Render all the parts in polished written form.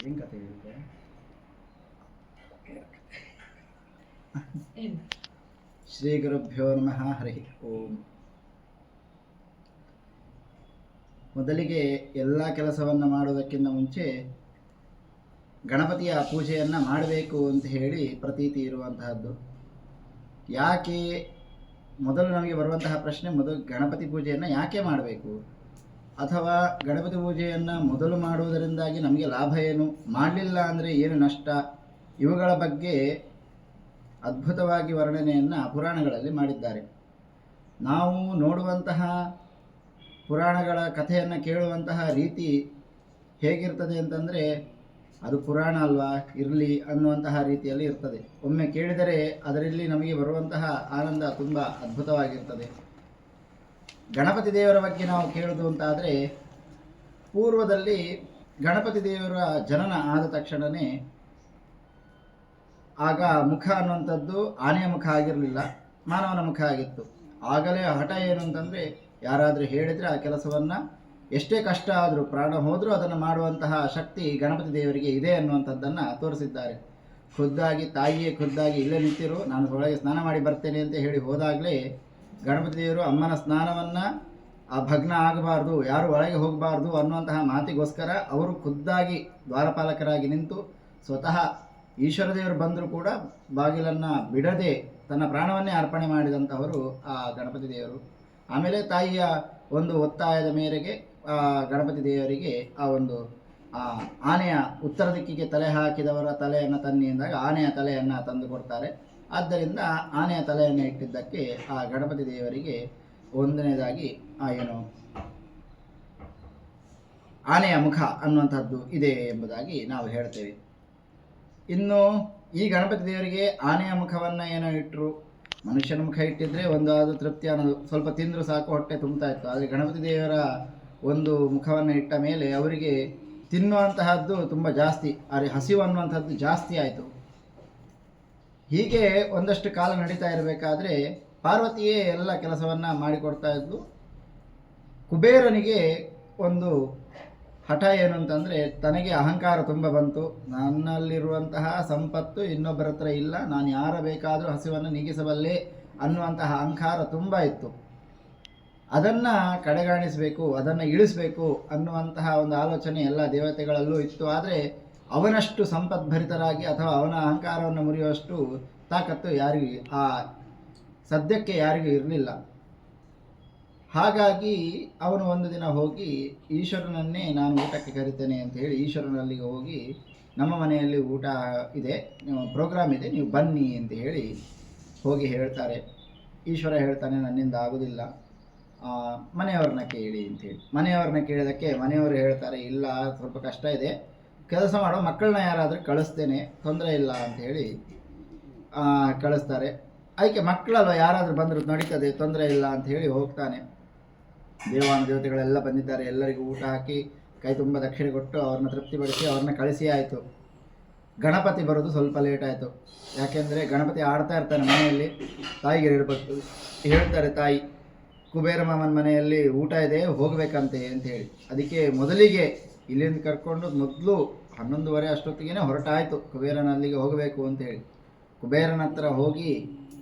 ಏನು ಕತೆ ಹೇಳಿದ್ದೆ? ಶ್ರೀ ಗುರುಭ್ಯೋ ನಮಃ. ಹರಿ ಓಂ. ಮೊದಲಿಗೆ ಎಲ್ಲ ಕೆಲಸವನ್ನು ಮಾಡುವುದಕ್ಕಿಂತ ಮುಂಚೆ ಗಣಪತಿಯ ಪೂಜೆಯನ್ನು ಮಾಡಬೇಕು ಅಂತ ಹೇಳಿ ಪ್ರತೀತಿ ಇರುವಂತಹದ್ದು. ಯಾಕೆ ಮೊದಲು ನಮಗೆ ಬರುವಂತಹ ಪ್ರಶ್ನೆ, ಮೊದಲು ಗಣಪತಿ ಪೂಜೆಯನ್ನು ಯಾಕೆ ಮಾಡಬೇಕು, ಅಥವಾ ಗಣಪತಿ ಪೂಜೆಯನ್ನು ಮೊದಲು ಮಾಡುವುದರಿಂದಾಗಿ ನಮಗೆ ಲಾಭ ಏನು, ಮಾಡಲಿಲ್ಲ ಅಂದರೆ ಏನು ನಷ್ಟ, ಇವುಗಳ ಬಗ್ಗೆ ಅದ್ಭುತವಾಗಿ ವರ್ಣನೆಯನ್ನು ಪುರಾಣಗಳಲ್ಲಿ ಮಾಡಿದ್ದಾರೆ. ನಾವು ನೋಡುವಂತಹ ಪುರಾಣಗಳ ಕಥೆಯನ್ನು ಕೇಳುವಂತಹ ರೀತಿ ಹೇಗಿರ್ತದೆ ಅಂತಂದರೆ, ಅದು ಪುರಾಣ ಅಲ್ವಾ, ಇರಲಿ ಅನ್ನುವಂತಹ ರೀತಿಯಲ್ಲಿ ಇರ್ತದೆ. ಒಮ್ಮೆ ಕೇಳಿದರೆ ಅದರಲ್ಲಿ ನಮಗೆ ಬರುವಂತಹ ಆನಂದ ತುಂಬ ಅದ್ಭುತವಾಗಿರ್ತದೆ. ಗಣಪತಿ ದೇವರ ಬಗ್ಗೆ ನಾವು ಕೇಳೋದು ಅಂತಾದರೆ, ಪೂರ್ವದಲ್ಲಿ ಗಣಪತಿ ದೇವರ ಜನನ ಆದ ತಕ್ಷಣವೇ ಆಗ ಮುಖ ಅನ್ನುವಂಥದ್ದು ಆನೆಯ ಮುಖ ಆಗಿರಲಿಲ್ಲ, ಮಾನವನ ಮುಖ ಆಗಿತ್ತು. ಆಗಲೇ ಹಠ ಏನು ಅಂತಂದರೆ, ಯಾರಾದರೂ ಹೇಳಿದರೆ ಆ ಕೆಲಸವನ್ನು ಎಷ್ಟೇ ಕಷ್ಟ ಆದರೂ, ಪ್ರಾಣ ಹೋದರೂ ಅದನ್ನು ಮಾಡುವಂತಹ ಶಕ್ತಿ ಗಣಪತಿ ದೇವರಿಗೆ ಇದೆ ಅನ್ನುವಂಥದ್ದನ್ನು ತೋರಿಸಿದ್ದಾರೆ. ಖುದ್ದಾಗಿ ತಾಯಿಯೇ ಖುದ್ದಾಗಿ ಇಲ್ಲೇ ನಿಂತಿರು, ನಾನು ಒಳಗೆ ಸ್ನಾನ ಮಾಡಿ ಬರ್ತೇನೆ ಅಂತ ಹೇಳಿ ಹೋದಾಗಲೇ ಗಣಪತಿ ದೇವರು ಅಮ್ಮನ ಸ್ನಾನವನ್ನು ಆ ಭಗ್ನ ಆಗಬಾರ್ದು, ಯಾರು ಒಳಗೆ ಹೋಗಬಾರ್ದು ಅನ್ನುವಂತಹ ಮಾತಿಗೋಸ್ಕರ ಅವರು ಖುದ್ದಾಗಿ ದ್ವಾರಪಾಲಕರಾಗಿ ನಿಂತು ಸ್ವತಃ ಈಶ್ವರ ದೇವರು ಬಂದರೂ ಕೂಡ ಬಾಗಿಲನ್ನು ಬಿಡದೆ ತನ್ನ ಪ್ರಾಣವನ್ನೇ ಅರ್ಪಣೆ ಮಾಡಿದಂಥವರು ಆ ಗಣಪತಿ ದೇವರು. ಆಮೇಲೆ ತಾಯಿಯ ಒಂದು ಒತ್ತಾಯದ ಮೇರೆಗೆ ಗಣಪತಿ ದೇವರಿಗೆ ಆ ಒಂದು ಆನೆಯ ಉತ್ತರ ದಿಕ್ಕಿಗೆ ತಲೆ ಹಾಕಿದವರ ತಲೆಯನ್ನು ತನ್ನಿ ಎಂದಾಗ ಆನೆಯ ತಲೆಯನ್ನು ತಂದು ಕೊಡ್ತಾರೆ. ಆದ್ದರಿಂದ ಆನೆಯ ತಲೆಯನ್ನು ಇಟ್ಟಿದ್ದಕ್ಕೆ ಆ ಗಣಪತಿ ದೇವರಿಗೆ ಒಂದನೇದಾಗಿ ಏನು ಆನೆಯ ಮುಖ ಅನ್ನುವಂಥದ್ದು ಇದೆ ಎಂಬುದಾಗಿ ನಾವು ಹೇಳ್ತೇವೆ. ಇನ್ನು ಈ ಗಣಪತಿ ದೇವರಿಗೆ ಆನೆಯ ಮುಖವನ್ನು ಏನೋ ಇಟ್ಟರು, ಮನುಷ್ಯನ ಮುಖ ಇಟ್ಟಿದ್ರೆ ಒಂದಾದ ತೃಪ್ತಿ ಅನ್ನೋದು, ಸ್ವಲ್ಪ ತಿಂದರೂ ಸಾಕು ಹೊಟ್ಟೆ ತುಂಬ್ತಾ ಇತ್ತು. ಆದರೆ ಗಣಪತಿ ದೇವರ ಒಂದು ಮುಖವನ್ನು ಇಟ್ಟ ಮೇಲೆ ಅವರಿಗೆ ತಿನ್ನುವಂತಹದ್ದು ತುಂಬ ಜಾಸ್ತಿ, ಆದರೆ ಹಸಿವು ಅನ್ನುವಂಥದ್ದು ಜಾಸ್ತಿ ಆಯಿತು. ಹೀಗೆ ಒಂದಷ್ಟು ಕಾಲ ನಡೀತಾ ಇರಬೇಕಾದ್ರೆ ಪಾರ್ವತಿಯೇ ಎಲ್ಲ ಕೆಲಸವನ್ನು ಮಾಡಿಕೊಡ್ತಾ ಇದ್ದು. ಕುಬೇರನಿಗೆ ಒಂದು ಹಠ ಏನು ಅಂತಂದರೆ, ತನಗೆ ಅಹಂಕಾರ ತುಂಬ ಬಂತು. ನನ್ನಲ್ಲಿರುವಂತಹ ಸಂಪತ್ತು ಇನ್ನೊಬ್ಬರ ಹತ್ರ ಇಲ್ಲ, ನಾನು ಯಾರ ಬೇಕಾದರೂ ಹಸಿವನ್ನು ನೀಗಿಸಬಲ್ಲೆ ಅನ್ನುವಂತಹ ಅಹಂಕಾರ ತುಂಬ ಇತ್ತು. ಅದನ್ನು ಕಡೆಗಾಣಿಸಬೇಕು, ಅದನ್ನು ಇಳಿಸಬೇಕು ಅನ್ನುವಂತಹ ಒಂದು ಆಲೋಚನೆ ಎಲ್ಲ ದೇವತೆಗಳಲ್ಲೂ ಇತ್ತು. ಆದರೆ ಅವನಷ್ಟು ಸಂಪದ್ಭರಿತರಾಗಿ ಅಥವಾ ಅವನ ಅಹಂಕಾರವನ್ನು ಮುರಿಯುವಷ್ಟು ತಾಕತ್ತು ಯಾರಿಗೂ ಸದ್ಯಕ್ಕೆ ಯಾರಿಗೂ ಇರಲಿಲ್ಲ. ಹಾಗಾಗಿ ಅವನು ಒಂದು ದಿನ ಹೋಗಿ ಈಶ್ವರನನ್ನೇ ನಾನು ಊಟಕ್ಕೆ ಕರಿತೇನೆ ಅಂತ ಹೇಳಿ ಈಶ್ವರನಲ್ಲಿಗೆ ಹೋಗಿ, ನಮ್ಮ ಮನೆಯಲ್ಲಿ ಊಟ ಇದೆ, ಪ್ರೋಗ್ರಾಮ್ ಇದೆ, ನೀವು ಬನ್ನಿ ಅಂತ ಹೇಳಿ ಹೋಗಿ ಹೇಳ್ತಾರೆ. ಈಶ್ವರ ಹೇಳ್ತಾನೆ, ನನ್ನಿಂದ ಆಗೋದಿಲ್ಲ, ಮನೆಯವ್ರನ್ನ ಕೇಳಿ ಅಂತೇಳಿ. ಮನೆಯವ್ರನ್ನ ಕೇಳಿದಕ್ಕೆ ಮನೆಯವರು ಹೇಳ್ತಾರೆ, ಇಲ್ಲ ಸ್ವಲ್ಪ ಕಷ್ಟ ಇದೆ, ಕೆಲಸ ಮಾಡೋ ಮಕ್ಕಳನ್ನ ಯಾರಾದರೂ ಕಳಿಸ್ತೇನೆ, ತೊಂದರೆ ಇಲ್ಲ ಅಂತ ಹೇಳಿ ಕಳಿಸ್ತಾರೆ. ಅದಕ್ಕೆ ಮಕ್ಕಳಲ್ವ, ಯಾರಾದರೂ ಬಂದರೂ ನಡೀತದೆ, ತೊಂದರೆ ಇಲ್ಲ ಅಂತ ಹೇಳಿ ಹೋಗ್ತಾನೆ. ದೇವಾನು ದೇವತೆಗಳೆಲ್ಲ ಬಂದಿದ್ದಾರೆ, ಎಲ್ಲರಿಗೂ ಊಟ ಹಾಕಿ ಕೈ ತುಂಬ ದಕ್ಷಿಣೆ ಕೊಟ್ಟು ಅವ್ರನ್ನ ತೃಪ್ತಿಪಡಿಸಿ ಅವ್ರನ್ನ ಕಳಿಸಿ ಆಯಿತು. ಗಣಪತಿ ಬರೋದು ಸ್ವಲ್ಪ ಲೇಟ್ ಆಯಿತು. ಯಾಕೆಂದರೆ ಗಣಪತಿ ಆಡ್ತಾ ಇರ್ತಾನೆ ಮನೆಯಲ್ಲಿ, ತಾಯಿಗೆ ಇರಬೇಕು. ಹೇಳ್ತಾರೆ ತಾಯಿ, ಕುಬೇರ ಮಾಮನ ಮನೆಯಲ್ಲಿ ಊಟ ಇದೆ, ಹೋಗಬೇಕಂತೆ ಅಂತ ಹೇಳಿ. ಅದಕ್ಕೆ ಮೊದಲಿಗೆ ಇಲ್ಲಿಂದ ಕರ್ಕೊಂಡು ಮೊದಲು 11:30 ಅಷ್ಟೊತ್ತಿಗೆ ಹೊರಟಾಯಿತು ಕುಬೇರನ ಅಲ್ಲಿಗೆ ಹೋಗಬೇಕು ಅಂತೇಳಿ. ಕುಬೇರನ ಹತ್ರ ಹೋಗಿ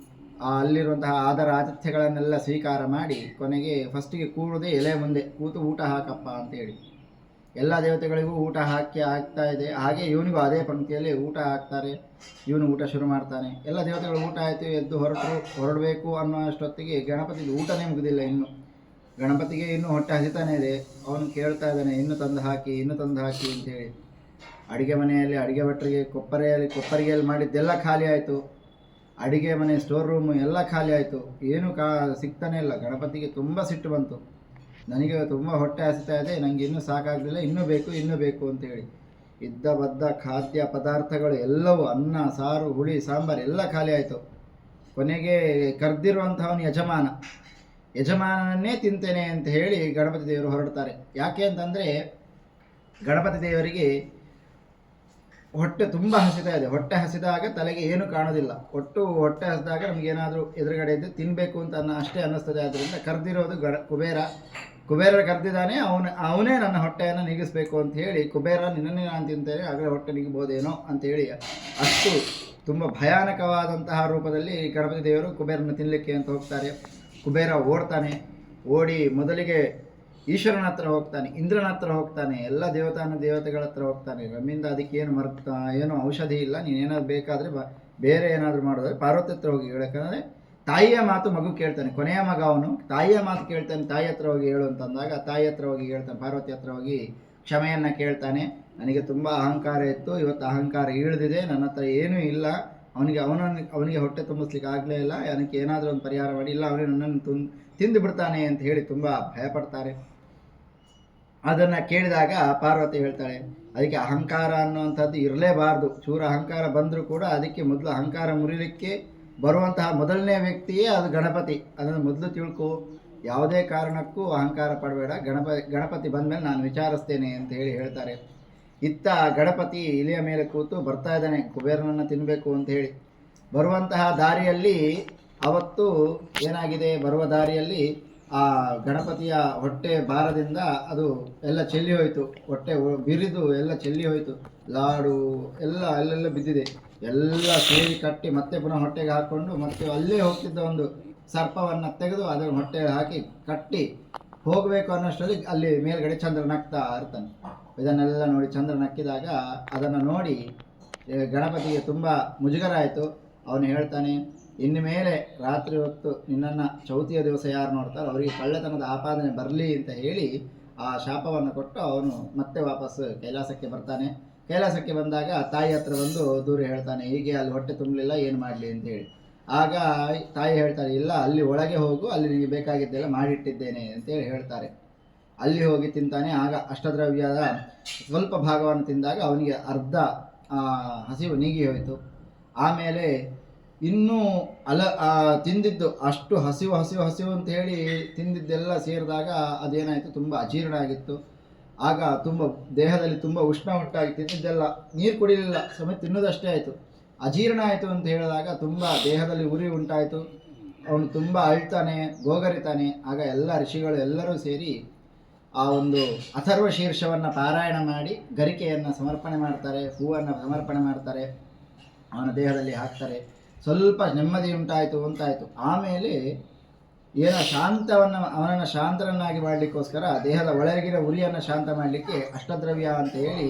ಅಲ್ಲಿರುವಂತಹ ಆದರ ಆತಿಥ್ಯಗಳನ್ನೆಲ್ಲ ಸ್ವೀಕಾರ ಮಾಡಿ, ಕೊನೆಗೆ ಫಸ್ಟಿಗೆ ಕೂಡದೆ ಎಲೆ ಮುಂದೆ ಕೂತು ಊಟ ಹಾಕಪ್ಪ ಅಂತೇಳಿ ಎಲ್ಲ ದೇವತೆಗಳಿಗೂ ಊಟ ಆಗ್ತಾ ಇದೆ. ಹಾಗೆ ಇವನಿಗೂ ಅದೇ ಪಂಕ್ತಿಯಲ್ಲಿ ಊಟ ಹಾಕ್ತಾರೆ. ಇವನು ಊಟ ಶುರು ಮಾಡ್ತಾನೆ. ಎಲ್ಲ ದೇವತೆಗಳು ಊಟ ಆಯಿತು, ಎದ್ದು ಹೊರಡಬೇಕು ಅನ್ನೋ ಅಷ್ಟೊತ್ತಿಗೆ ಗಣಪತಿಗೆ ಊಟನೇ ಮುಗಿದಿಲ್ಲ. ಇನ್ನು ಗಣಪತಿಗೆ ಇನ್ನೂ ಹೊಟ್ಟೆ ಹಸಿತಾನೇ ಇದೆ. ಅವನು ಕೇಳ್ತಾ ಇದ್ದಾನೆ, ಇನ್ನೂ ತಂದು ಹಾಕಿ ಅಂತೇಳಿ. ಅಡುಗೆ ಮನೆಯಲ್ಲಿ ಅಡುಗೆ ಭಟ್ರಿಗೆ ಕೊಪ್ಪರಿಗೆಯಲ್ಲಿ ಮಾಡಿದ್ದೆಲ್ಲ ಖಾಲಿ ಆಯಿತು. ಅಡುಗೆ ಮನೆ ಸ್ಟೋರ್ ರೂಮು ಎಲ್ಲ ಖಾಲಿ ಆಯಿತು. ಏನೂ ಸಿಗ್ತಾನೆ ಇಲ್ಲ. ಗಣಪತಿಗೆ ತುಂಬ ಸಿಟ್ಟು ಬಂತು. ನನಗೆ ತುಂಬ ಹೊಟ್ಟೆ ಹಸಿತಾ ಇದೆ, ನನಗೆ ಇನ್ನೂ ಸಾಕಾಗಲಿಲ್ಲ, ಇನ್ನೂ ಬೇಕು ಅಂತೇಳಿ. ಇದ್ದ ಬದ್ದ ಖಾದ್ಯ ಪದಾರ್ಥಗಳು ಎಲ್ಲವೂ, ಅನ್ನ ಸಾರು ಹುಳಿ ಸಾಂಬಾರು ಎಲ್ಲ ಖಾಲಿ ಆಯಿತು. ಕೊನೆಗೆ ಕರೆದಿರುವಂಥವನು ಯಜಮಾನನನ್ನೇ ತಿಂತೇನೆ ಅಂತ ಹೇಳಿ ಗಣಪತಿ ದೇವರು ಹೊರಡ್ತಾರೆ. ಯಾಕೆ ಅಂತಂದರೆ, ಗಣಪತಿ ದೇವರಿಗೆ ಹೊಟ್ಟೆ ತುಂಬ ಹಸಿತಾ ಇದೆ. ಹೊಟ್ಟೆ ಹಸಿದಾಗ ತಲೆಗೆ ಏನು ಕಾಣೋದಿಲ್ಲ. ಹೊಟ್ಟೆ ಹಸಿದಾಗ ನಮಗೇನಾದರೂ ಎದುರುಗಡೆ ಇದ್ದು ತಿನ್ನಬೇಕು ಅಂತ ಅಷ್ಟೇ ಅನ್ನಿಸ್ತದೆ. ಆದ್ದರಿಂದ ಕರೆದಿರೋದು ಕುಬೇರ. ಕುಬೇರ ಕರೆದಿದ್ದಾನೆ, ಅವನೇ ನನ್ನ ಹೊಟ್ಟೆಯನ್ನು ನೀಗಿಸಬೇಕು ಅಂತ ಹೇಳಿ, ಕುಬೇರ ನಿನ್ನನ್ನೇ ನಾನು ತಿಂತೇನೆ ಆಗಲೇ ಹೊಟ್ಟೆ ನೀಗಬಹುದೇನೋ ಅಂತೇಳಿ ಅಷ್ಟು ತುಂಬ ಭಯಾನಕವಾದಂತಹ ರೂಪದಲ್ಲಿ ಗಣಪತಿ ದೇವರು ಕುಬೇರನ ತಿನ್ನಲಿಕ್ಕೆ ಅಂತ ಹೋಗ್ತಾರೆ. ಕುಬೇರ ಓಡ್ತಾನೆ, ಓಡಿ ಮೊದಲಿಗೆ ಈಶ್ವರನ ಹತ್ರ ಹೋಗ್ತಾನೆ, ಇಂದ್ರನ ಹತ್ರ ಹೋಗ್ತಾನೆ, ಎಲ್ಲ ದೇವತೆಗಳ ಹತ್ರ ಹೋಗ್ತಾನೆ. ನಮ್ಮಿಂದ ಅದಕ್ಕೇನು ಏನು ಔಷಧಿ ಇಲ್ಲ, ನೀನೇನಾದ್ರು ಬೇಕಾದರೆ ಬೇರೆ ಏನಾದರೂ ಮಾಡೋದಾದ್ರೆ ಪಾರ್ವತಿ ಹತ್ರ ಹೋಗಿ ಹೇಳು. ಯಾಕಂದರೆ ತಾಯಿಯ ಮಾತು ಮಗು ಕೇಳ್ತಾನೆ, ಕೊನೆಯ ಮಗ ಅವನು, ತಾಯಿಯ ಮಾತು ಕೇಳ್ತಾನೆ. ತಾಯಿ ಹತ್ರ ಹೋಗಿ ಹೇಳು ಅಂತಂದಾಗ ತಾಯಿ ಹತ್ರ ಹೋಗಿ ಹೇಳ್ತಾನೆ, ಪಾರ್ವತಿ ಹತ್ರ ಹೋಗಿ ಕ್ಷಮೆಯನ್ನು ಕೇಳ್ತಾನೆ. ನನಗೆ ತುಂಬ ಅಹಂಕಾರ ಇತ್ತು, ಇವತ್ತು ಅಹಂಕಾರ ಇಳಿದಿದೆ, ನನ್ನ ಹತ್ರ ಏನೂ ಇಲ್ಲ, ಅವನಿಗೆ ಹೊಟ್ಟೆ ತುಂಬಿಸ್ಲಿಕ್ಕೆ ಆಗಲೇ ಇಲ್ಲ, ಅದಕ್ಕೆ ಏನಾದರೂ ಒಂದು ಪರಿಹಾರ ಮಾಡಿ, ಇಲ್ಲ ಅವನೇ ನನ್ನನ್ನು ತಿಂದು ಬಿಡ್ತಾನೆ ಅಂತ ಹೇಳಿ ತುಂಬ ಭಯಪಡ್ತಾರೆ. ಅದನ್ನು ಕೇಳಿದಾಗ ಪಾರ್ವತಿ ಹೇಳ್ತಾಳೆ, ಅದಕ್ಕೆ ಅಹಂಕಾರ ಅನ್ನುವಂಥದ್ದು ಇರಲೇಬಾರ್ದು. ಚೂರ ಅಹಂಕಾರ ಬಂದರೂ ಕೂಡ ಅದಕ್ಕೆ ಮೊದಲು ಅಹಂಕಾರ ಮುರಿಲಿಕ್ಕೆ ಬರುವಂತಹ ಮೊದಲನೇ ವ್ಯಕ್ತಿಯೇ ಅದು ಗಣಪತಿ. ಅದನ್ನು ಮೊದಲು ತಿಳ್ಕೊ, ಯಾವುದೇ ಕಾರಣಕ್ಕೂ ಅಹಂಕಾರ ಪಡಬೇಡ, ಗಣಪತಿ ಬಂದಮೇಲೆ ನಾನು ವಿಚಾರಿಸ್ತೇನೆ ಅಂತ ಹೇಳ್ತಾರೆ. ಇತ್ತ ಗಣಪತಿ ಇಲಿಯ ಮೇಲೆ ಕೂತು ಬರ್ತಾ ಇದ್ದಾನೆ ಕುಬೇರನನ್ನು ತಿನ್ನಬೇಕು ಅಂತ ಹೇಳಿ. ಬರುವಂತಹ ದಾರಿಯಲ್ಲಿ ಅವತ್ತು ಏನಾಗಿದೆ, ಬರುವ ದಾರಿಯಲ್ಲಿ ಆ ಗಣಪತಿಯ ಹೊಟ್ಟೆ ಭಾರದಿಂದ ಅದು ಎಲ್ಲ ಚೆಲ್ಲಿ ಹೋಯಿತು, ಹೊಟ್ಟೆ ಬಿರಿದು ಎಲ್ಲ ಚೆಲ್ಲಿ ಹೋಯಿತು, ಲಾಡು ಎಲ್ಲ ಅಲ್ಲೆಲ್ಲ ಬಿದ್ದಿದೆ. ಎಲ್ಲ ಸೇರಿ ಕಟ್ಟಿ ಮತ್ತೆ ಪುನಃ ಹೊಟ್ಟೆಗೆ ಹಾಕ್ಕೊಂಡು ಮತ್ತೆ ಅಲ್ಲೇ ಹೋಗ್ತಿದ್ದ ಒಂದು ಸರ್ಪವನ್ನು ತೆಗೆದು ಅದರ ಹೊಟ್ಟೆಗೆ ಹಾಕಿ ಕಟ್ಟಿ ಹೋಗಬೇಕು ಅನ್ನೋಷ್ಟರಲ್ಲಿ ಅಲ್ಲಿ ಮೇಲ್ಗಡೆ ಚಂದ್ರ ನಗ್ತಾ ಇರ್ತಾನೆ. ಇದನ್ನೆಲ್ಲ ನೋಡಿ ಚಂದ್ರ ನಕ್ಕಿದಾಗ ಅದನ್ನು ನೋಡಿ ಗಣಪತಿಗೆ ತುಂಬ ಮುಜುಗರ ಆಯಿತು. ಅವನು ಹೇಳ್ತಾನೆ, ಇನ್ನು ಮೇಲೆ ರಾತ್ರಿ ಹೊತ್ತು ನಿನ್ನನ್ನು ಚೌತಿಯ ದಿವಸ ಯಾರು ನೋಡ್ತಾರೋ ಅವರಿಗೆ ಕಳ್ಳತನದ ಆಪಾದನೆ ಬರಲಿ ಅಂತ ಹೇಳಿ ಆ ಶಾಪವನ್ನು ಕೊಟ್ಟು ಅವನು ಮತ್ತೆ ವಾಪಸ್ ಕೈಲಾಸಕ್ಕೆ ಬರ್ತಾನೆ. ಕೈಲಾಸಕ್ಕೆ ಬಂದಾಗ ತಾಯಿ ಹತ್ರ ಬಂದು ದೂರ ಹೇಳ್ತಾನೆ, ಹೀಗೆ ಅಲ್ಲಿ ಹೊಟ್ಟೆ ತುಂಬಲಿಲ್ಲ, ಏನು ಮಾಡಲಿ ಅಂತೇಳಿ. ಆಗ ತಾಯಿ ಹೇಳ್ತಾರೆ, ಇಲ್ಲ ಅಲ್ಲಿ ಒಳಗೆ ಹೋಗು, ಅಲ್ಲಿ ನಿಮಗೆ ಬೇಕಾಗಿದ್ದೆಲ್ಲ ಮಾಡಿಟ್ಟಿದ್ದೇನೆ ಅಂತೇಳಿ ಹೇಳ್ತಾರೆ. ಅಲ್ಲಿ ಹೋಗಿ ತಿಂತಾನೆ. ಆಗ ಅಷ್ಟದ್ರವ್ಯದ ಸ್ವಲ್ಪ ಭಾಗವನ್ನು ತಿಂದಾಗ ಅವನಿಗೆ ಅರ್ಧ ಹಸಿವು ನೀಗಿ ಹೋಯಿತು. ಆಮೇಲೆ ಇನ್ನೂ ತಿಂದಿದ್ದು ಅಷ್ಟು ಹಸಿವು ಅಂತ ಹೇಳಿ ತಿಂದಿದ್ದೆಲ್ಲ ಸೇರಿದಾಗ ಅದೇನಾಯಿತು, ತುಂಬ ಅಜೀರ್ಣ ಆಗಿತ್ತು. ಆಗ ತುಂಬ ದೇಹದಲ್ಲಿ ತುಂಬ ಉಷ್ಣ ಉಂಟಾಗಿ ತಿಂದಿದ್ದೆಲ್ಲ ನೀರು ಕುಡಿಲಿಲ್ಲ, ಸಮೇತ ತಿನ್ನೋದಷ್ಟೇ ಆಯಿತು, ಅಜೀರ್ಣ ಆಯಿತು ಅಂತ ಹೇಳಿದಾಗ ತುಂಬ ದೇಹದಲ್ಲಿ ಉರಿ ಉಂಟಾಯಿತು. ಅವನು ತುಂಬ ಅಳ್ತಾನೆ, ಗೋಗರಿತಾನೆ. ಆಗ ಎಲ್ಲ ಋಷಿಗಳು ಎಲ್ಲರೂ ಸೇರಿ ಆ ಒಂದು ಅಥರ್ವ ಶೀರ್ಷವನ್ನು ಪಾರಾಯಣ ಮಾಡಿ ಗರಿಕೆಯನ್ನು ಸಮರ್ಪಣೆ ಮಾಡ್ತಾರೆ, ಹೂವನ್ನು ಸಮರ್ಪಣೆ ಮಾಡ್ತಾರೆ, ಅವನ ದೇಹದಲ್ಲಿ ಹಾಕ್ತಾರೆ. ಸ್ವಲ್ಪ ನೆಮ್ಮದಿ ಉಂಟಾಯಿತು ಅಂತಾಯಿತು. ಆಮೇಲೆ ಏನೋ ಅವನನ್ನು ಶಾಂತರನ್ನಾಗಿ ಮಾಡಲಿಕ್ಕೋಸ್ಕರ ದೇಹದ ಒಳಗಿನ ಉರಿಯನ್ನು ಶಾಂತ ಮಾಡಲಿಕ್ಕೆ ಅಷ್ಟದ್ರವ್ಯ ಅಂತ ಹೇಳಿ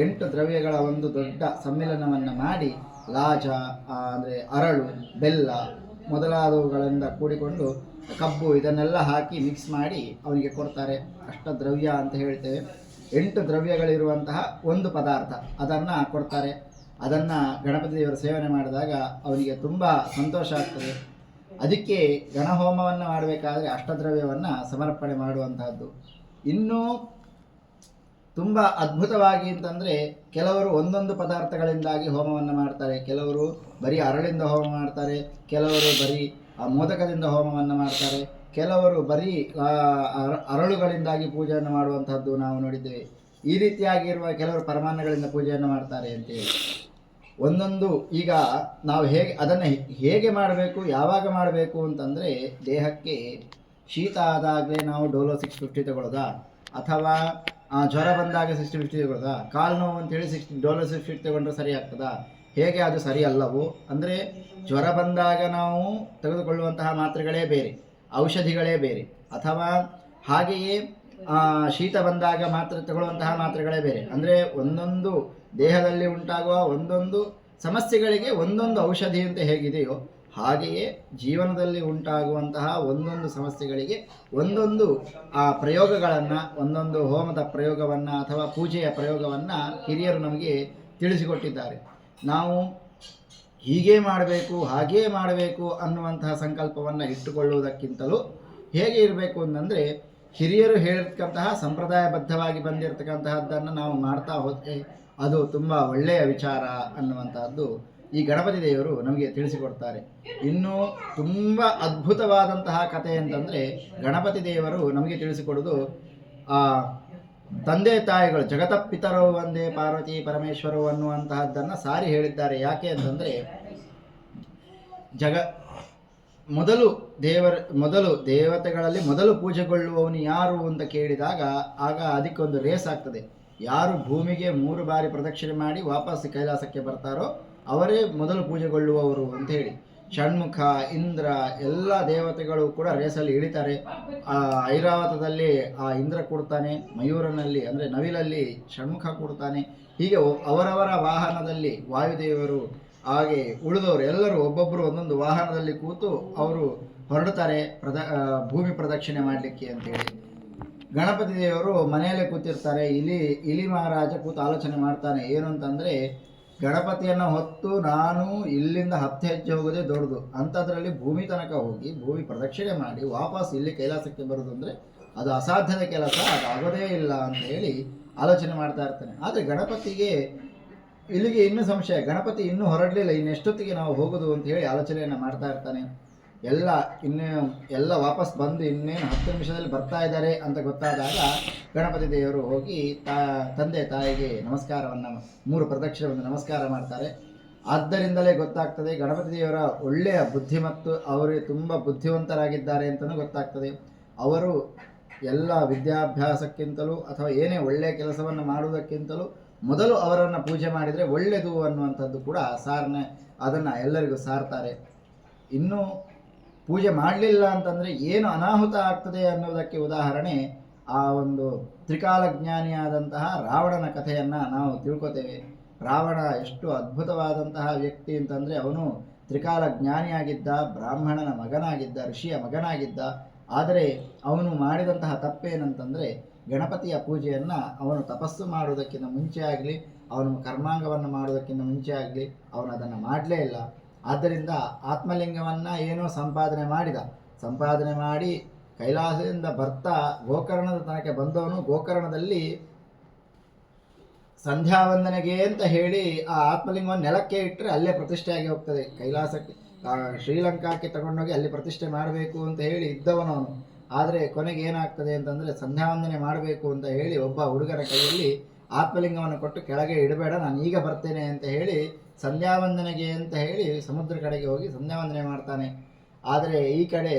8 ದ್ರವ್ಯಗಳ ಒಂದು ದೊಡ್ಡ ಸಮ್ಮಿಲನವನ್ನು ಮಾಡಿ ಲಾಜ ಅಂದರೆ ಅರಳು, ಬೆಲ್ಲ ಮೊದಲಾದವುಗಳಿಂದ ಕೂಡಿಕೊಂಡು ಕಬ್ಬು ಇದನ್ನೆಲ್ಲ ಹಾಕಿ ಮಿಕ್ಸ್ ಮಾಡಿ ಅವನಿಗೆ ಕೊಡ್ತಾರೆ. ಅಷ್ಟದ್ರವ್ಯ ಅಂತ ಹೇಳ್ತೇವೆ. 8 ದ್ರವ್ಯಗಳಿರುವಂತಹ ಒಂದು ಪದಾರ್ಥ ಅದನ್ನು ಕೊಡ್ತಾರೆ. ಅದನ್ನು ಗಣಪತಿ ದೇವರ ಸೇವನೆ ಮಾಡಿದಾಗ ಅವನಿಗೆ ತುಂಬ ಸಂತೋಷ ಆಗ್ತದೆ. ಅದಕ್ಕೆ ಗಣಹೋಮವನ್ನು ಮಾಡಬೇಕಾದ್ರೆ ಅಷ್ಟದ್ರವ್ಯವನ್ನು ಸಮರ್ಪಣೆ ಮಾಡುವಂತಹದ್ದು. ಇನ್ನೂ ತುಂಬ ಅದ್ಭುತವಾಗಿ ಅಂತಂದರೆ ಕೆಲವರು ಒಂದೊಂದು ಪದಾರ್ಥಗಳಿಂದಾಗಿ ಹೋಮವನ್ನು ಮಾಡ್ತಾರೆ. ಕೆಲವರು ಬರೀ ಅರಳಿಂದ ಹೋಮ ಮಾಡ್ತಾರೆ, ಕೆಲವರು ಬರೀ ಮೋದಕದಿಂದ ಹೋಮವನ್ನು ಮಾಡ್ತಾರೆ, ಕೆಲವರು ಬರೀ ಅರಳುಗಳಿಂದಾಗಿ ಪೂಜೆಯನ್ನು ಮಾಡುವಂತಹದ್ದು ನಾವು ನೋಡಿದ್ದೇವೆ. ಈ ರೀತಿಯಾಗಿರುವ ಕೆಲವರು ಪರಮಾನ್ನಗಳಿಂದ ಪೂಜೆಯನ್ನು ಮಾಡ್ತಾರೆ ಅಂತೇಳಿ ಒಂದೊಂದು. ಈಗ ನಾವು ಅದನ್ನು ಹೇಗೆ ಮಾಡಬೇಕು, ಯಾವಾಗ ಮಾಡಬೇಕು ಅಂತಂದರೆ, ದೇಹಕ್ಕೆ ಶೀತ ಆದಾಗಲೇ ನಾವು ಡೋಲೋ 650 ತಗೊಳ್ಳೋದಾ, ಅಥವಾ ಜ್ವರ ಬಂದಾಗ 60-50 ತಗೊಳ್ಳೋದಾ, ಕಾಲು ನೋವು ಅಂತೇಳಿ ಡೋಲೋ 650 ತಗೊಂಡ್ರೆ ಸರಿ ಆಗ್ತದಾ? ಹೇಗೆ ಅದು ಸರಿ ಅಲ್ಲವೋ? ಅಂದರೆ ಜ್ವರ ಬಂದಾಗ ನಾವು ತೆಗೆದುಕೊಳ್ಳುವಂತಹ ಮಾತ್ರೆಗಳೇ ಬೇರೆ, ಔಷಧಿಗಳೇ ಬೇರೆ, ಅಥವಾ ಹಾಗೆಯೇ ಶೀತ ಬಂದಾಗ ಮಾತ್ರೆ ತಗೊಳ್ಳುವಂತಹ ಮಾತ್ರೆಗಳೇ ಬೇರೆ. ಅಂದರೆ ಒಂದೊಂದು ದೇಹದಲ್ಲಿ ಉಂಟಾಗುವ ಒಂದೊಂದು ಸಮಸ್ಯೆಗಳಿಗೆ ಒಂದೊಂದು ಔಷಧಿ ಅಂತ ಹೇಗಿದೆಯೋ ಹಾಗೆಯೇ ಜೀವನದಲ್ಲಿ ಉಂಟಾಗುವಂತಹ ಒಂದೊಂದು ಸಮಸ್ಯೆಗಳಿಗೆ ಒಂದೊಂದು ಪ್ರಯೋಗಗಳನ್ನು, ಒಂದೊಂದು ಹೋಮದ ಪ್ರಯೋಗವನ್ನು ಅಥವಾ ಪೂಜೆಯ ಪ್ರಯೋಗವನ್ನು ಹಿರಿಯರು ನಮಗೆ ತಿಳಿಸಿಕೊಟ್ಟಿದ್ದಾರೆ. ನಾವು ಹೀಗೆ ಮಾಡಬೇಕು, ಹಾಗೇ ಮಾಡಬೇಕು ಅನ್ನುವಂತಹ ಸಂಕಲ್ಪವನ್ನು ಇಟ್ಟುಕೊಳ್ಳುವುದಕ್ಕಿಂತಲೂ ಹೇಗೆ ಇರಬೇಕು ಅಂತಂದರೆ, ಹಿರಿಯರು ಹೇಳಿರ್ತಕ್ಕಂತಹ ಸಂಪ್ರದಾಯಬದ್ಧವಾಗಿ ಬಂದಿರತಕ್ಕಂತಹದ್ದನ್ನು ನಾವು ಮಾಡ್ತಾ ಹೋದರೆ ಅದು ತುಂಬ ಒಳ್ಳೆಯ ವಿಚಾರ ಅನ್ನುವಂತಹದ್ದು ಈ ಗಣಪತಿ ದೇವರು ನಮಗೆ ತಿಳಿಸಿಕೊಡ್ತಾರೆ. ಇನ್ನೂ ತುಂಬ ಅದ್ಭುತವಾದಂತಹ ಕಥೆ ಅಂತಂದರೆ, ಗಣಪತಿ ದೇವರು ನಮಗೆ ತಿಳಿಸಿಕೊಡೋದು ತಂದೆ ತಾಯಿಗಳು ಜಗತಪಿತರೋ ಒಂದೇ ಪಾರ್ವತಿ ಪರಮೇಶ್ವರವು ಅನ್ನುವಂತಹದ್ದನ್ನು ಸಾರಿ ಹೇಳಿದ್ದಾರೆ. ಯಾಕೆ ಅಂತಂದರೆ, ಮೊದಲು ದೇವತೆಗಳಲ್ಲಿ ಮೊದಲು ಪೂಜೆಗೊಳ್ಳುವವನು ಯಾರು ಅಂತ ಕೇಳಿದಾಗ ಆಗ ಅದಕ್ಕೊಂದು ರೇಸ್ ಆಗ್ತದೆ. ಯಾರು ಭೂಮಿಗೆ 3 ಬಾರಿ ಪ್ರದಕ್ಷಿಣೆ ಮಾಡಿ ವಾಪಸ್ ಕೈಲಾಸಕ್ಕೆ ಬರ್ತಾರೋ ಅವರೇ ಮೊದಲು ಪೂಜೆಗೊಳ್ಳುವವರು ಅಂತ ಹೇಳಿ. ಷಣ್ಮುಖ, ಇಂದ್ರ ಎಲ್ಲ ದೇವತೆಗಳು ಕೂಡ ರೇಸಲ್ಲಿ ಇಳಿತಾರೆ. ಐರಾವತದಲ್ಲಿ ಆ ಇಂದ್ರ ಕೂಡ್ತಾನೆ, ಮಯೂರನಲ್ಲಿ ಅಂದರೆ ನವಿಲಲ್ಲಿ ಷಣ್ಮುಖ ಕೂಡ್ತಾನೆ. ಹೀಗೆ ಅವರವರ ವಾಹನದಲ್ಲಿ ವಾಯುದೇವರು ಹಾಗೆ ಉಳಿದವರು ಎಲ್ಲರೂ ಒಬ್ಬೊಬ್ಬರು ಒಂದೊಂದು ವಾಹನದಲ್ಲಿ ಕೂತು ಅವರು ಹೊರಡ್ತಾರೆ ಭೂಮಿ ಪ್ರದಕ್ಷಿಣೆ ಮಾಡಲಿಕ್ಕೆ ಅಂತೇಳಿ. ಗಣಪತಿ ದೇವರು ಮನೆಯಲ್ಲೇ ಕೂತಿರ್ತಾರೆ. ಇಲಿ ಮಹಾರಾಜ ಕೂತು ಆಲೋಚನೆ ಮಾಡ್ತಾನೆ. ಏನು ಅಂತಂದರೆ, ಗಣಪತಿಯನ್ನು ಹೊತ್ತು ನಾನು ಇಲ್ಲಿಂದ 10 ಹೆಜ್ಜೆ ಹೋಗೋದೇ ದೊಡ್ಡದು, ಅಂಥದ್ರಲ್ಲಿ ಭೂಮಿ ತನಕ ಹೋಗಿ ಭೂಮಿ ಪ್ರದಕ್ಷಿಣೆ ಮಾಡಿ ವಾಪಸ್ ಇಲ್ಲಿ ಕೈಲಾಸಕ್ಕೆ ಬರೋದು ಅಂದರೆ ಅದು ಅಸಾಧ್ಯದ ಕೆಲಸ, ಅದು ಆಗೋದೇ ಇಲ್ಲ ಅಂತ ಹೇಳಿ ಆಲೋಚನೆ ಮಾಡ್ತಾ ಇರ್ತಾನೆ. ಆದರೆ ಗಣಪತಿಗೆ ಇಲ್ಲಿಗೆ ಇನ್ನೂ ಸಂಶಯ, ಗಣಪತಿ ಇನ್ನೂ ಹೊರಡಲಿಲ್ಲ, ಇನ್ನೆಷ್ಟೊತ್ತಿಗೆ ನಾವು ಹೋಗೋದು ಅಂತ ಹೇಳಿ ಆಲೋಚನೆಯನ್ನು ಮಾಡ್ತಾ ಇರ್ತಾನೆ. ಎಲ್ಲ ವಾಪಸ್ ಬಂದು ಇನ್ನೇನು 10 ನಿಮಿಷದಲ್ಲಿ ಬರ್ತಾ ಇದ್ದಾರೆ ಅಂತ ಗೊತ್ತಾದಾಗ ಗಣಪತಿ ದೇವರು ಹೋಗಿ ತಂದೆ ತಾಯಿಗೆ ನಮಸ್ಕಾರವನ್ನು 3 ಪ್ರದಕ್ಷಿಣೆಯನ್ನು ನಮಸ್ಕಾರ ಮಾಡ್ತಾರೆ. ಆದ್ದರಿಂದಲೇ ಗೊತ್ತಾಗ್ತದೆ ಗಣಪತಿ ದೇವರ ಒಳ್ಳೆಯ ಬುದ್ಧಿ ಮತ್ತು ಅವರು ತುಂಬ ಬುದ್ಧಿವಂತರಾಗಿದ್ದಾರೆ ಅಂತಲೂ ಗೊತ್ತಾಗ್ತದೆ. ಅವರು ಎಲ್ಲ ವಿದ್ಯಾಭ್ಯಾಸಕ್ಕಿಂತಲೂ ಅಥವಾ ಏನೇ ಒಳ್ಳೆಯ ಕೆಲಸವನ್ನು ಮಾಡುವುದಕ್ಕಿಂತಲೂ ಮೊದಲು ಅವರನ್ನು ಪೂಜೆ ಮಾಡಿದರೆ ಒಳ್ಳೆಯದು ಅನ್ನುವಂಥದ್ದು ಕೂಡ ಅದನ್ನು ಎಲ್ಲರಿಗೂ ಸಾರ್ತಾರೆ. ಇನ್ನು ಪೂಜೆ ಮಾಡಲಿಲ್ಲ ಅಂತಂದರೆ ಏನು ಅನಾಹುತ ಆಗ್ತದೆ ಅನ್ನೋದಕ್ಕೆ ಉದಾಹರಣೆ ಆ ಒಂದು ತ್ರಿಕಾಲಜ್ಞಾನಿಯಾದಂತಹ ರಾವಣನ ಕಥೆಯನ್ನು ನಾವು ತಿಳ್ಕೊತೇವೆ. ರಾವಣ ಎಷ್ಟು ಅದ್ಭುತವಾದಂತಹ ವ್ಯಕ್ತಿ ಅಂತಂದರೆ, ಅವನು ತ್ರಿಕಾಲ ಜ್ಞಾನಿಯಾಗಿದ್ದ, ಬ್ರಾಹ್ಮಣನ ಮಗನಾಗಿದ್ದ, ಋಷಿಯ ಮಗನಾಗಿದ್ದ. ಆದರೆ ಅವನು ಮಾಡಿದಂತಹ ತಪ್ಪೇನಂತಂದರೆ, ಗಣಪತಿಯ ಪೂಜೆಯನ್ನು ಅವನು ತಪಸ್ಸು ಮಾಡುವುದಕ್ಕಿಂತ ಮುಂಚೆ ಆಗಲಿ, ಅವನು ಕರ್ಮಾಂಗವನ್ನು ಮಾಡುವುದಕ್ಕಿಂತ ಮುಂಚೆ ಆಗಲಿ ಅವನು ಅದನ್ನು ಮಾಡಲೇ ಇಲ್ಲ. ಆದ್ದರಿಂದ ಆತ್ಮಲಿಂಗವನ್ನು ಏನೋ ಸಂಪಾದನೆ ಮಾಡಿ ಕೈಲಾಸದಿಂದ ಬರ್ತಾ ಗೋಕರ್ಣದ ತನಕ ಬಂದವನು ಗೋಕರ್ಣದಲ್ಲಿ ಸಂಧ್ಯಾವಂದನೆಗೆ ಅಂತ ಹೇಳಿ ಆ ಆತ್ಮಲಿಂಗವನ್ನು ನೆಲಕ್ಕೆ ಇಟ್ಟರೆ ಅಲ್ಲೇ ಪ್ರತಿಷ್ಠೆಯಾಗಿ ಹೋಗ್ತದೆ. ಕೈಲಾಸಕ್ಕೆ ಶ್ರೀಲಂಕಾಕ್ಕೆ ತಗೊಂಡೋಗಿ ಅಲ್ಲಿ ಪ್ರತಿಷ್ಠೆ ಮಾಡಬೇಕು ಅಂತ ಹೇಳಿ ಇದ್ದವನವನು. ಆದರೆ ಕೊನೆಗೆ ಏನಾಗ್ತದೆ ಅಂತಂದರೆ, ಸಂಧ್ಯಾವಂದನೆ ಮಾಡಬೇಕು ಅಂತ ಹೇಳಿ ಒಬ್ಬ ಹುಡುಗನ ಕೈಯಲ್ಲಿ ಆತ್ಮಲಿಂಗವನ್ನು ಕೊಟ್ಟು ಕೆಳಗೆ ಇಡಬೇಡ, ನಾನು ಈಗ ಬರ್ತೇನೆ ಅಂತ ಹೇಳಿ ಸಂಧ್ಯಾವಂದನೆಗೆ ಅಂತ ಹೇಳಿ ಸಮುದ್ರ ಕಡೆಗೆ ಹೋಗಿ ಸಂಧ್ಯಾವಂದನೆ ಮಾಡ್ತಾನೆ. ಆದರೆ ಈ ಕಡೆ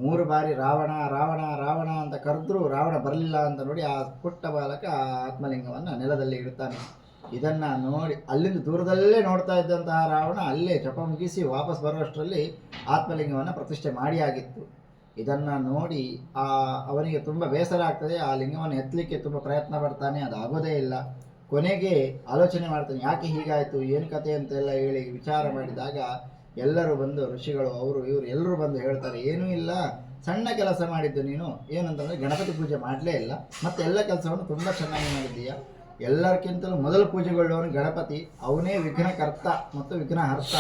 3 ಬಾರಿ ರಾವಣ ರಾವಣ ರಾವಣ ಅಂತ ಕರೆದ್ರೂ ರಾವಣ ಬರಲಿಲ್ಲ ಅಂತ ನೋಡಿ ಆ ಪುಟ್ಟ ಬಾಲಕ ಆತ್ಮಲಿಂಗವನ್ನು ನೆಲದಲ್ಲಿ ಇಡ್ತಾನೆ. ಇದನ್ನು ನೋಡಿ ಅಲ್ಲಿಂದ ದೂರದಲ್ಲೇ ನೋಡ್ತಾ ಇದ್ದಂತಹ ರಾವಣ ಅಲ್ಲೇ ಜಪ ಮುಗಿಸಿ ವಾಪಸ್ ಬರುವಷ್ಟರಲ್ಲಿ ಆತ್ಮಲಿಂಗವನ್ನು ಪ್ರತಿಷ್ಠೆ ಮಾಡಿಯಾಗಿತ್ತು. ಇದನ್ನು ನೋಡಿ ಅವನಿಗೆ ತುಂಬ ಬೇಸರ ಆಗ್ತದೆ. ಆ ಲಿಂಗವನ್ನು ಎತ್ತಲಿಕ್ಕೆ ತುಂಬ ಪ್ರಯತ್ನ ಪಡ್ತಾನೆ, ಅದಾಗೋದೇ ಇಲ್ಲ. ಕೊನೆಗೆ ಆಲೋಚನೆ ಮಾಡ್ತಾನೆ, ಯಾಕೆ ಹೀಗಾಯಿತು, ಏನು ಕತೆ ಅಂತೆಲ್ಲ ಹೇಳಿ ವಿಚಾರ ಮಾಡಿದಾಗ ಎಲ್ಲರೂ ಬಂದು, ಋಷಿಗಳು ಅವರು ಇವರು ಎಲ್ಲರೂ ಬಂದು ಹೇಳ್ತಾರೆ, ಏನೂ ಇಲ್ಲ, ಸಣ್ಣ ಕೆಲಸ ಮಾಡಿದ್ದು ನೀನು. ಏನಂತಂದರೆ ಗಣಪತಿ ಪೂಜೆ ಮಾಡಲೇ ಇಲ್ಲ, ಮತ್ತು ಎಲ್ಲ ಕೆಲಸವನ್ನು ತುಂಬ ಚೆನ್ನಾಗಿ ಮಾಡಿದ್ದೀಯ. ಎಲ್ಲರಿಗಿಂತಲೂ ಮೊದಲು ಪೂಜೆಗೊಳ್ಳುವವನು ಗಣಪತಿ, ಅವನೇ ವಿಘ್ನಕರ್ತ ಮತ್ತು ವಿಘ್ನಹರ್ತ.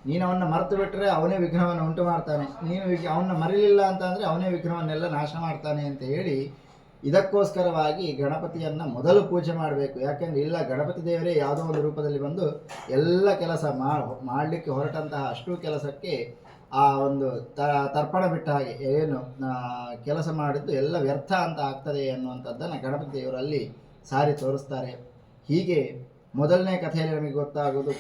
ನೀನು ಅವನ್ನ ಮರೆತು ಬಿಟ್ಟರೆ ಅವನೇ ವಿಘ್ನವನ್ನು ಉಂಟು ಮಾಡ್ತಾನೆ, ನೀನು ಅವನ್ನ ಮರೀಲಿಲ್ಲ ಅಂತ ಅಂದರೆ ಅವನೇ ವಿಘ್ನವನ್ನೆಲ್ಲ ನಾಶ ಮಾಡ್ತಾನೆ ಅಂತ ಹೇಳಿ, ಇದಕ್ಕೋಸ್ಕರವಾಗಿ ಗಣಪತಿಯನ್ನು ಮೊದಲು ಪೂಜೆ ಮಾಡಬೇಕು. ಯಾಕೆಂದರೆ ಇಲ್ಲ, ಗಣಪತಿ ದೇವರೇ ಯಾವುದೋ ಒಂದು ರೂಪದಲ್ಲಿ ಬಂದು ಎಲ್ಲ ಕೆಲಸ ಮಾಡಲಿಕ್ಕೆ ಹೊರಟಂತಹ ಅಷ್ಟು ಕೆಲಸಕ್ಕೆ ಆ ಒಂದು ತರ್ಪಣ ಬಿಟ್ಟ ಹಾಗೆ ಏನು ಕೆಲಸ ಮಾಡಿದ್ದು ಎಲ್ಲ ವ್ಯರ್ಥ ಅಂತ ಆಗ್ತದೆ ಅನ್ನುವಂಥದ್ದನ್ನು ಗಣಪತಿ ದೇವರಲ್ಲಿ ಸಾರಿ ತೋರಿಸ್ತಾರೆ. ಹೀಗೆ ಮೊದಲನೇ ಕಥೆಯಲ್ಲಿ ನಮಗೆ ಗೊತ್ತಾಗೋದು,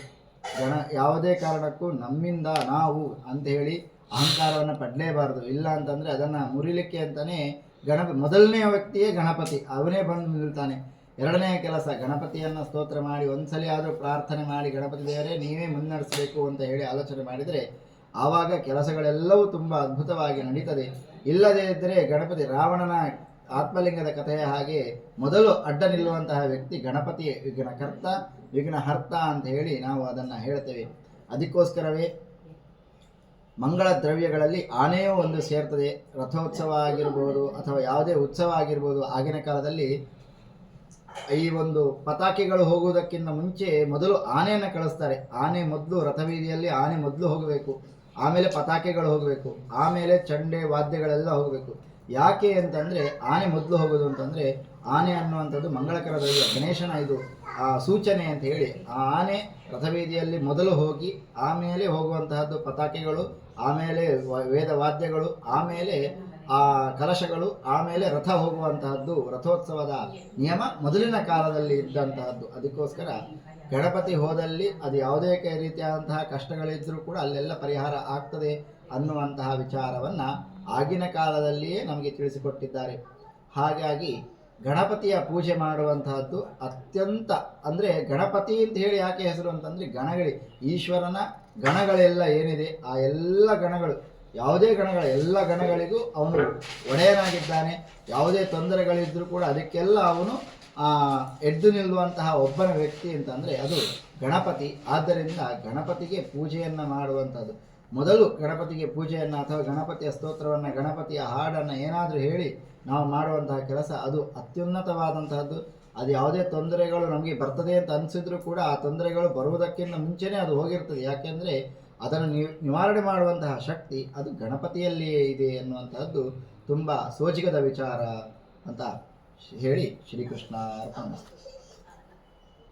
ಯಾವುದೇ ಕಾರಣಕ್ಕೂ ನಮ್ಮಿಂದ ನಾವು ಅಂತ ಹೇಳಿ ಅಹಂಕಾರವನ್ನು ಪಡಲೇಬಾರದು. ಇಲ್ಲ ಅಂತಂದರೆ ಅದನ್ನು ಮುರಿಲಿಕ್ಕೆ ಅಂತಲೇ ಮೊದಲನೆಯ ವ್ಯಕ್ತಿಯೇ ಗಣಪತಿ, ಅವನೇ ಬಂದು ನಿಲ್ತಾನೆ. ಎರಡನೆಯ ಕೆಲಸ, ಗಣಪತಿಯನ್ನು ಸ್ತೋತ್ರ ಮಾಡಿ ಒಂದ್ಸಲಿ ಆದರೂ ಪ್ರಾರ್ಥನೆ ಮಾಡಿ ಗಣಪತಿ ದೇವರೇ ನೀವೇ ಮುನ್ನಡೆಸಬೇಕು ಅಂತ ಹೇಳಿ ಆಲೋಚನೆ ಮಾಡಿದರೆ ಆವಾಗ ಕೆಲಸಗಳೆಲ್ಲವೂ ತುಂಬ ಅದ್ಭುತವಾಗಿ ನಡೀತದೆ. ಇಲ್ಲದೇ ಇದ್ದರೆ ಗಣಪತಿ ರಾವಣನ ಆತ್ಮಲಿಂಗದ ಕಥೆಯ ಹಾಗೆ ಮೊದಲು ಅಡ್ಡ ನಿಲ್ಲುವಂತಹ ವ್ಯಕ್ತಿ ಗಣಪತಿ ವಿಘ್ನಕರ್ತ ವಿಘ್ನಹರ್ತ ಅಂತ ಹೇಳಿ ನಾವು ಅದನ್ನು ಹೇಳ್ತೇವೆ. ಅದಕ್ಕೋಸ್ಕರವೇ ಮಂಗಳ ದ್ರವ್ಯಗಳಲ್ಲಿ ಆನೆಯೂ ಒಂದು ಸೇರ್ತದೆ. ರಥೋತ್ಸವ ಆಗಿರ್ಬೋದು ಅಥವಾ ಯಾವುದೇ ಉತ್ಸವ ಆಗಿರ್ಬೋದು, ಆಗಿನ ಕಾಲದಲ್ಲಿ ಈ ಒಂದು ಪತಾಕೆಗಳು ಹೋಗುವುದಕ್ಕಿಂತ ಮುಂಚೆ ಮೊದಲು ಆನೆಯನ್ನು ಕಳಿಸ್ತಾರೆ. ಆನೆ ಮೊದಲು ರಥಬೀದಿಯಲ್ಲಿ ಆನೆ ಮೊದಲು ಹೋಗಬೇಕು, ಆಮೇಲೆ ಪತಾಕೆಗಳು ಹೋಗಬೇಕು, ಆಮೇಲೆ ಚಂಡೆ ವಾದ್ಯಗಳೆಲ್ಲ ಹೋಗಬೇಕು. ಯಾಕೆ ಅಂತಂದರೆ ಆನೆ ಮೊದಲು ಹೋಗೋದು ಅಂತಂದರೆ, ಆನೆ ಅನ್ನುವಂಥದ್ದು ಮಂಗಳಕರ ದ್ರವ್ಯ, ಗಣೇಶನ ಇದು ಸೂಚನೆ ಅಂತ ಹೇಳಿ ಆ ಆನೆ ರಥಬೀದಿಯಲ್ಲಿ ಮೊದಲು ಹೋಗಿ ಆಮೇಲೆ ಹೋಗುವಂತಹದ್ದು ಪತಾಕೆಗಳು, ಆಮೇಲೆ ವೇದ ವಾದ್ಯಗಳು, ಆಮೇಲೆ ಆ ಕಲಶಗಳು, ಆಮೇಲೆ ರಥ ಹೋಗುವಂತಹದ್ದು ರಥೋತ್ಸವದ ನಿಯಮ ಮೊದಲಿನ ಕಾಲದಲ್ಲಿ ಇದ್ದಂತಹದ್ದು. ಅದಕ್ಕೋಸ್ಕರ ಗಣಪತಿ ಹೋದಲ್ಲಿ ಅದು ಯಾವುದೇ ರೀತಿಯಾದಂತಹ ಕಷ್ಟಗಳಿದ್ರೂ ಕೂಡ ಅಲ್ಲೆಲ್ಲ ಪರಿಹಾರ ಆಗ್ತದೆ ಅನ್ನುವಂತಹ ವಿಚಾರವನ್ನು ಆಗಿನ ಕಾಲದಲ್ಲಿಯೇ ನಮಗೆ ತಿಳಿಸಿಕೊಟ್ಟಿದ್ದಾರೆ. ಹಾಗಾಗಿ ಗಣಪತಿಯ ಪೂಜೆ ಮಾಡುವಂತಹದ್ದು ಅತ್ಯಂತ, ಅಂದರೆ ಗಣಪತಿ ಅಂತ ಹೇಳಿ ಯಾಕೆ ಹೆಸರು ಅಂತಂದರೆ ಈಶ್ವರನ ಗಣಗಳೆಲ್ಲ ಏನಿದೆ ಆ ಎಲ್ಲ ಗಣಗಳು, ಯಾವುದೇ ಗಣಗಳ ಎಲ್ಲ ಗಣಗಳಿಗೂ ಅವನು ಒಡೆಯನಾಗಿದ್ದಾನೆ. ಯಾವುದೇ ತೊಂದರೆಗಳಿದ್ದರೂ ಕೂಡ ಅದಕ್ಕೆಲ್ಲ ಅವನು ಎದ್ದು ನಿಲ್ಲುವಂತಹ ಒಬ್ಬನ ವ್ಯಕ್ತಿ ಅಂತಂದರೆ ಅದು ಗಣಪತಿ. ಆದ್ದರಿಂದ ಗಣಪತಿಗೆ ಪೂಜೆಯನ್ನು ಮಾಡುವಂಥದ್ದು, ಮೊದಲು ಗಣಪತಿಗೆ ಪೂಜೆಯನ್ನು ಅಥವಾ ಗಣಪತಿಯ ಸ್ತೋತ್ರವನ್ನು, ಗಣಪತಿಯ ಹಾಡನ್ನು ಏನಾದರೂ ಹೇಳಿ ನಾವು ಮಾಡುವಂತಹ ಕೆಲಸ ಅದು ಅತ್ಯುನ್ನತವಾದಂತಹದ್ದು. ಅದು ಯಾವುದೇ ತೊಂದರೆಗಳು ನಮಗೆ ಬರ್ತದೆ ಅಂತ ಅನಿಸಿದ್ರು ಕೂಡ ಆ ತೊಂದರೆಗಳು ಬರುವುದಕ್ಕಿಂತ ಮುಂಚೆನೇ ಅದು ಹೋಗಿರ್ತದೆ. ಯಾಕೆಂದರೆ ಅದನ್ನು ನಿವಾರಣೆ ಮಾಡುವಂತಹ ಶಕ್ತಿ ಅದು ಗಣಪತಿಯಲ್ಲಿಯೇ ಇದೆ ಎನ್ನುವಂತಹದ್ದು ತುಂಬ ಸೋಜಿಗದ ವಿಚಾರ ಅಂತ ಹೇಳಿ ಶ್ರೀಕೃಷ್ಣ ಅರ್ಪಣೆ.